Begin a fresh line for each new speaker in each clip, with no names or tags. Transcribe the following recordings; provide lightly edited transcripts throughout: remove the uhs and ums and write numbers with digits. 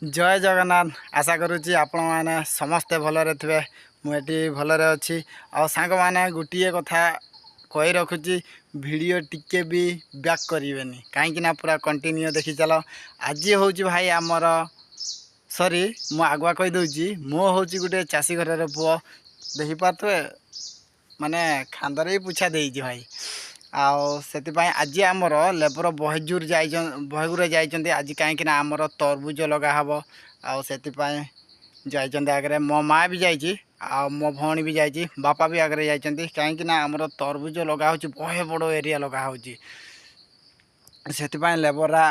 जय जगन्नाथ आशा करुच्ची आपण मैंने समस्ते भलरे थे मुझे भलरे अच्छी आ सांग मैंने गोटे कथा कही रखुची वीडियो टिके भी बैक करेनि कहीं पूरा कंटिन्यू देखी चल आज हूँ भाई आमर सॉरी मु आगुआ कहीदे मो हूँ गोटे चाषी घर पुओ देखिपे माने खांदर ही पूछा दे भाई आपाई आज आमर लेबर बहेजूर बहेगुरे जाइए आज कहीं आमर तरबुज लगा हब आपाई जाइए आगे मो माँ भी जाइए मो भौणी भी जाइए बापा भी आगे जाइए कहीं आमर तरबुज लगा हो बहे बड़ एरिया लगा हो लेबरा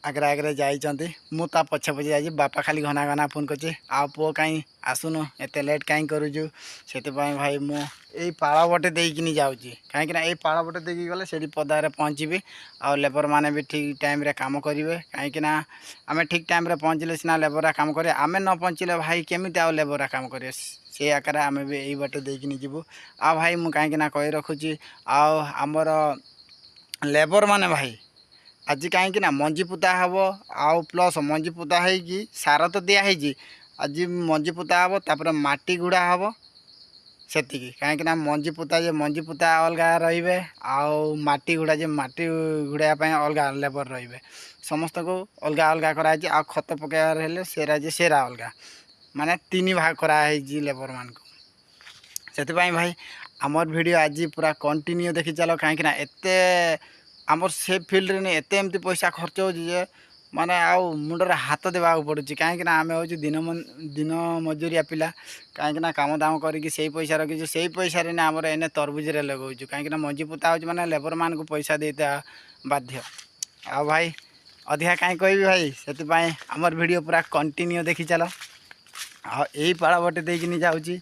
आगे आगे जाइए मुता पछे पछे जाइए बापा खाली घना घना फोन कर पुओ कहीं आसुनु एत लेट कहीं करुचु से भाई मु यही पाड़ बटे देकिनी जाऊँगी कहीं पाड़ बटे देकी गले से पदारे पहुँची आ लेबर मैंने भी ठीक टाइम रे काम करेंगे कहीं आम ठीक टाइम रे पहुँचले सीना लेबरा काम करें आम न पहुँचले भाई केमी आउ लेबरा काम करें से आकार आम भी यही बाटे देकिनी जीवु आ भाई मुझे कहीं कही रखुची आमर लेबर माने भाई आज कहीं मंजी पुता हम आउ प्लस मंजी पुता है सार तो दिखाई आज मंजी पुता हम तापर माटी गुड़ा हम से कहीं मंजी पुता अलग रे आटी गुड़ा जे माटी गुड़ापी अलग लेबर रे समस्त को अलग अलग कराई आ खत पकड़ हेले सेरा अलग माने तीन भाग कराई लेबर मान को से भाई आमर वीडियो आज पूरा कंटिन्यू देखी चलो कहीं एते आमर से फिल्ड रे एते एमती पैसा खर्च हो माने आउ मुंडर हाथ देवा पड़ुची कहीं आम हूँ दिन मजूरिया पिला कहीं काम दाम करके पैसा रखी से पैसा आमर एने तरबुज लगाऊ कहीं मंजी पुता हो माने लेबर मान को पैसा देता बाध्य आ भाई अधिका कहीं कह भाई से आमर वीडियो पूरा कंटिन्यू देखी चलो यही पाड़ बटे देकिनी जाऊँगी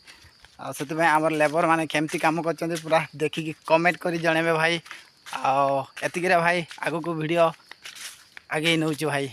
से आमर लेबर माने केमती काम कर पूरा देखिकी कमेंट कर जनइबे भाई आतिक भाई आगु को वीडियो आगे नौ भाई